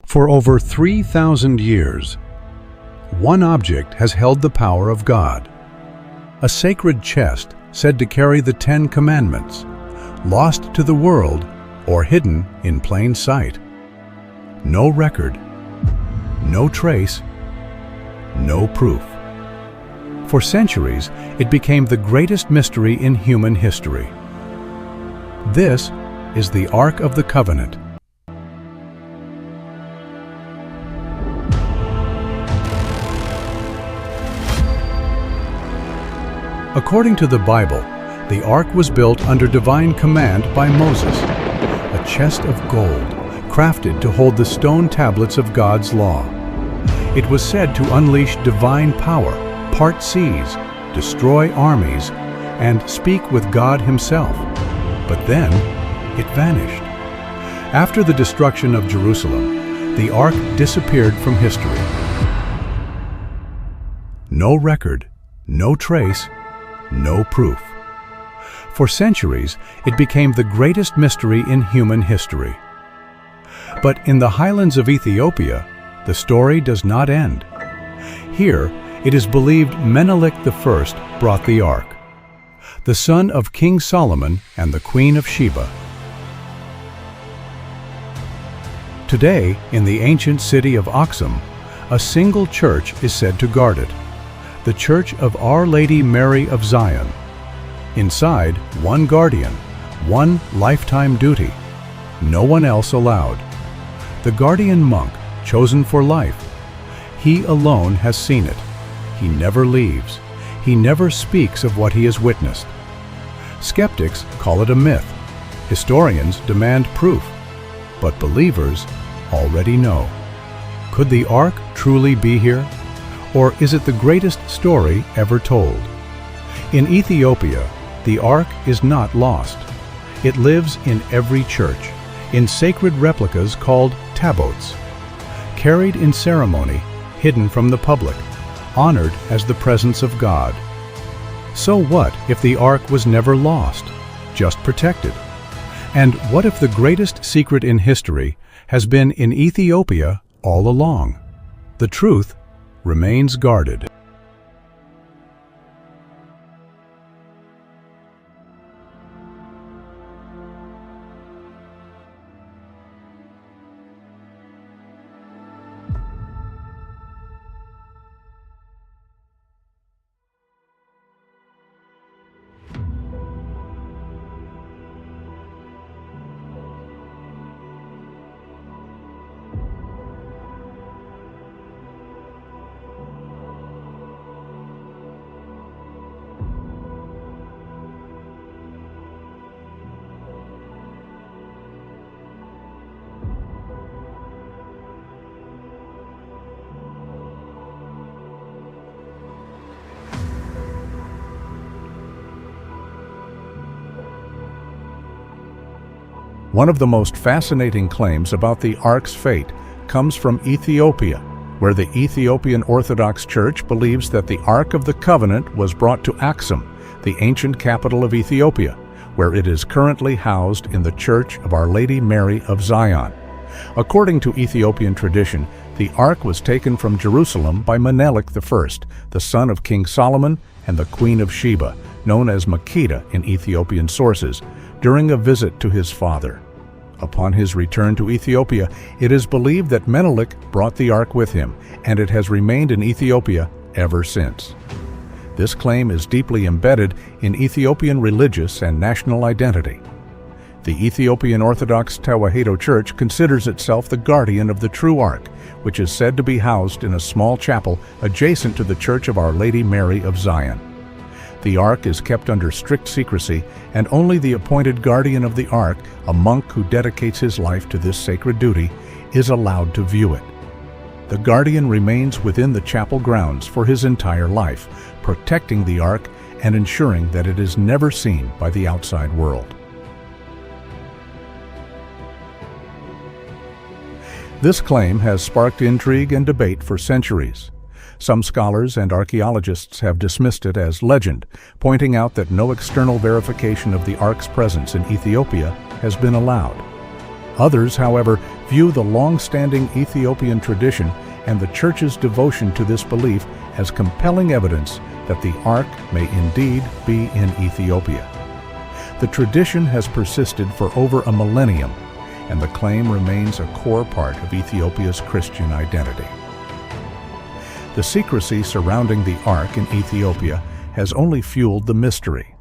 For over 3,000 years, one object has held the power of God. A sacred chest said to carry the 10 Commandments, lost to the world or hidden in plain sight. No record, no trace, no proof. For centuries, it became the greatest mystery in human history. This is the Ark of the Covenant. According to the Bible, the Ark was built under divine command by Moses, a chest of gold crafted to hold the stone tablets of God's law. It was said to unleash divine power, part seas, destroy armies, and speak with God himself. But then, it vanished. After the destruction of Jerusalem, the Ark disappeared from history. No record, no trace, no proof. For centuries, it became the greatest mystery in human history. But in the highlands of Ethiopia, the story does not end. Here, it is believed Menelik I brought the Ark, the son of King Solomon and the Queen of Sheba. Today, in the ancient city of Aksum, a single church is said to guard it, the Church of Our Lady Mary of Zion. Inside, one guardian, one lifetime duty, no one else allowed. The guardian monk, chosen for life, he alone has seen it. He never leaves. He never speaks of what he has witnessed. Skeptics call it a myth. Historians demand proof. But believers already know. Could the Ark truly be here? Or is it the greatest story ever told? In Ethiopia, the Ark is not lost. It lives in every church, in sacred replicas called Tabots, carried in ceremony, hidden from the public, honored as the presence of God. So what if the Ark was never lost, just protected? And what if the greatest secret in history has been in Ethiopia all along? The truth remains guarded. One of the most fascinating claims about the Ark's fate comes from Ethiopia, where the Ethiopian Orthodox Church believes that the Ark of the Covenant was brought to Aksum, the ancient capital of Ethiopia, where it is currently housed in the Church of Our Lady Mary of Zion. According to Ethiopian tradition, the Ark was taken from Jerusalem by Menelik I, the son of King Solomon and the Queen of Sheba, known as Makeda in Ethiopian sources, during a visit to his father. Upon his return to Ethiopia, it is believed that Menelik brought the Ark with him, and it has remained in Ethiopia ever since. This claim is deeply embedded in Ethiopian religious and national identity. The Ethiopian Orthodox Tewahedo Church considers itself the guardian of the true Ark, which is said to be housed in a small chapel adjacent to the Church of Our Lady Mary of Zion. The Ark is kept under strict secrecy, and only the appointed guardian of the Ark, a monk who dedicates his life to this sacred duty, is allowed to view it. The guardian remains within the chapel grounds for his entire life, protecting the Ark and ensuring that it is never seen by the outside world. This claim has sparked intrigue and debate for centuries. Some scholars and archaeologists have dismissed it as legend, pointing out that no external verification of the Ark's presence in Ethiopia has been allowed. Others, however, view the long-standing Ethiopian tradition and the Church's devotion to this belief as compelling evidence that the Ark may indeed be in Ethiopia. The tradition has persisted for over a millennium, and the claim remains a core part of Ethiopia's Christian identity. The secrecy surrounding the Ark in Ethiopia has only fueled the mystery.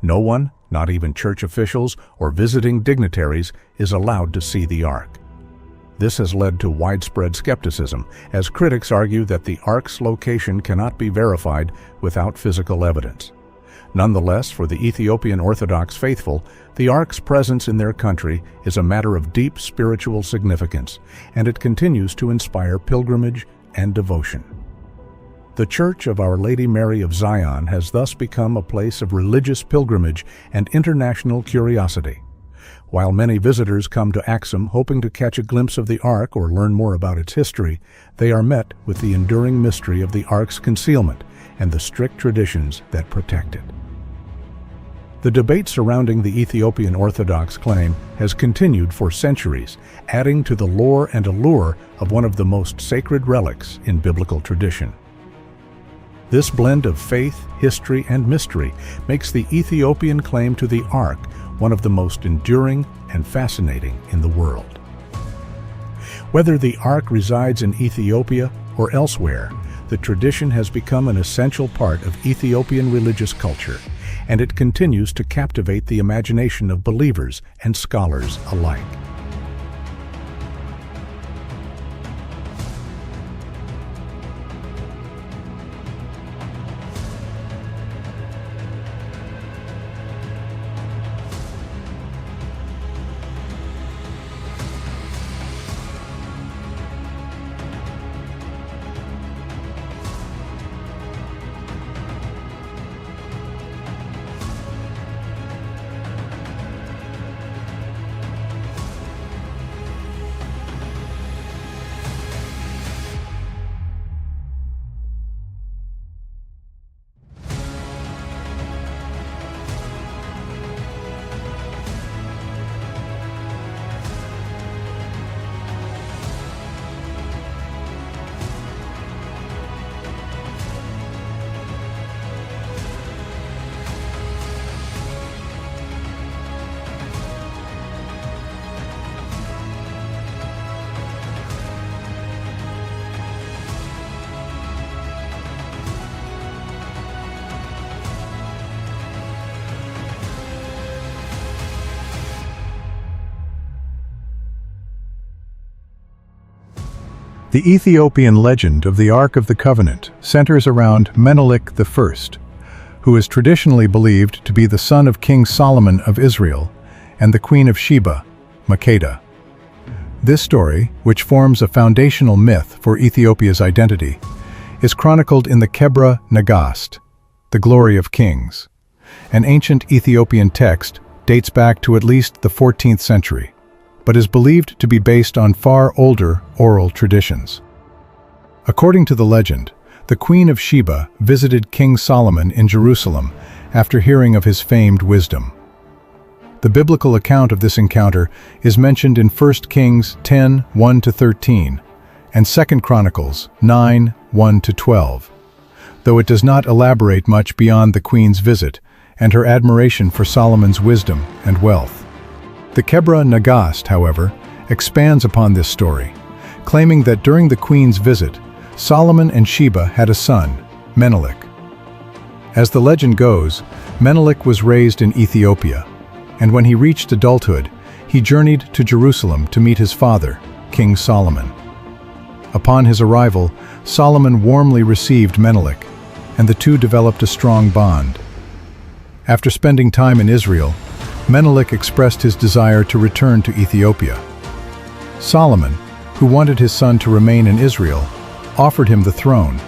No one, not even church officials or visiting dignitaries, is allowed to see the Ark. This has led to widespread skepticism, as critics argue that the Ark's location cannot be verified without physical evidence. Nonetheless, for the Ethiopian Orthodox faithful, the Ark's presence in their country is a matter of deep spiritual significance, and it continues to inspire pilgrimage and devotion. The Church of Our Lady Mary of Zion has thus become a place of religious pilgrimage and international curiosity. While many visitors come to Axum hoping to catch a glimpse of the Ark or learn more about its history, they are met with the enduring mystery of the Ark's concealment and the strict traditions that protect it. The debate surrounding the Ethiopian Orthodox claim has continued for centuries, adding to the lore and allure of one of the most sacred relics in biblical tradition. This blend of faith, history, and mystery makes the Ethiopian claim to the Ark one of the most enduring and fascinating in the world. Whether the Ark resides in Ethiopia or elsewhere, the tradition has become an essential part of Ethiopian religious culture, and it continues to captivate the imagination of believers and scholars alike. The Ethiopian legend of the Ark of the Covenant centers around Menelik I, who is traditionally believed to be the son of King Solomon of Israel and the Queen of Sheba, Makeda. This story, which forms a foundational myth for Ethiopia's identity, is chronicled in the Kebra Nagast, the Glory of Kings. An ancient Ethiopian text dates back to at least the 14th century, but is believed to be based on far older oral traditions. According to the legend, the Queen of Sheba visited King Solomon in Jerusalem after hearing of his famed wisdom. The biblical account of this encounter is mentioned in 1 Kings 10, 1-13, and 2 Chronicles 9, 1-12, though it does not elaborate much beyond the queen's visit and her admiration for Solomon's wisdom and wealth. The Kebra Nagast, however, expands upon this story, claiming that during the queen's visit, Solomon and Sheba had a son, Menelik. As the legend goes, Menelik was raised in Ethiopia, and when he reached adulthood, he journeyed to Jerusalem to meet his father, King Solomon. Upon his arrival, Solomon warmly received Menelik, and the two developed a strong bond. After spending time in Israel, Menelik expressed his desire to return to Ethiopia. Solomon, who wanted his son to remain in Israel, offered him the throne,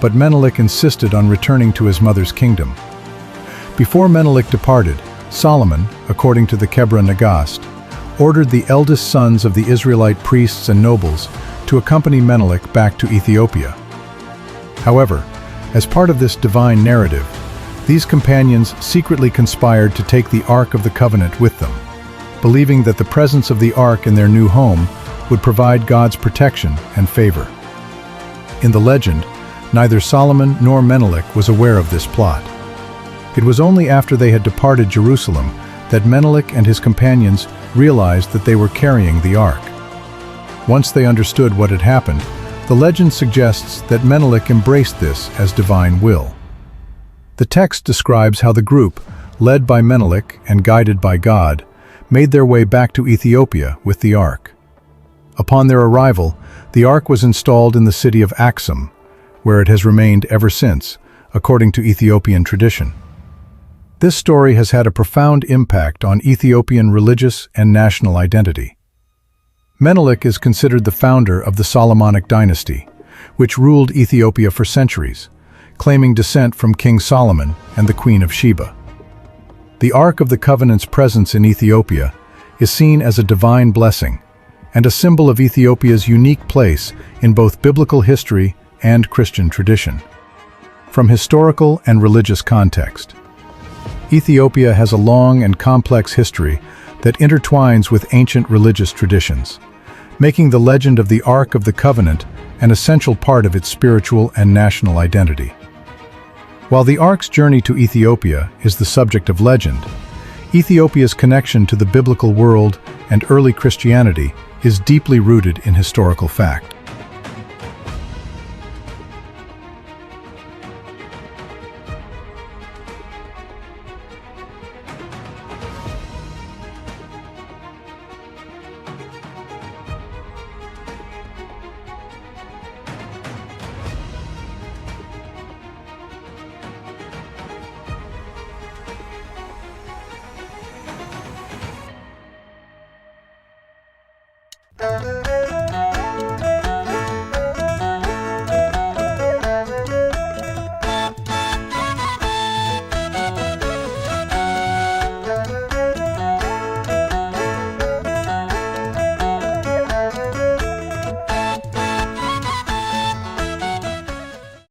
but Menelik insisted on returning to his mother's kingdom. Before Menelik departed, Solomon, according to the Kebra Nagast, ordered the eldest sons of the Israelite priests and nobles to accompany Menelik back to Ethiopia. However, as part of this divine narrative, these companions secretly conspired to take the Ark of the Covenant with them, believing that the presence of the Ark in their new home would provide God's protection and favor. In the legend, neither Solomon nor Menelik was aware of this plot. It was only after they had departed Jerusalem that Menelik and his companions realized that they were carrying the ark. Once they understood what had happened, the legend suggests that Menelik embraced this as divine will. The text describes how the group, led by Menelik and guided by God, made their way back to Ethiopia with the ark. Upon their arrival, the ark was installed in the city of Axum, where it has remained ever since, according to Ethiopian tradition. This story has had a profound impact on Ethiopian religious and national identity. Menelik is considered the founder of the Solomonic dynasty, which ruled Ethiopia for centuries, claiming descent from King Solomon and the Queen of Sheba. The Ark of the Covenant's presence in Ethiopia is seen as a divine blessing and a symbol of Ethiopia's unique place in both biblical history and Christian tradition. From historical and religious context, Ethiopia has a long and complex history that intertwines with ancient religious traditions, making the legend of the Ark of the Covenant an essential part of its spiritual and national identity. While the Ark's journey to Ethiopia is the subject of legend, Ethiopia's connection to the biblical world and early Christianity is deeply rooted in historical fact.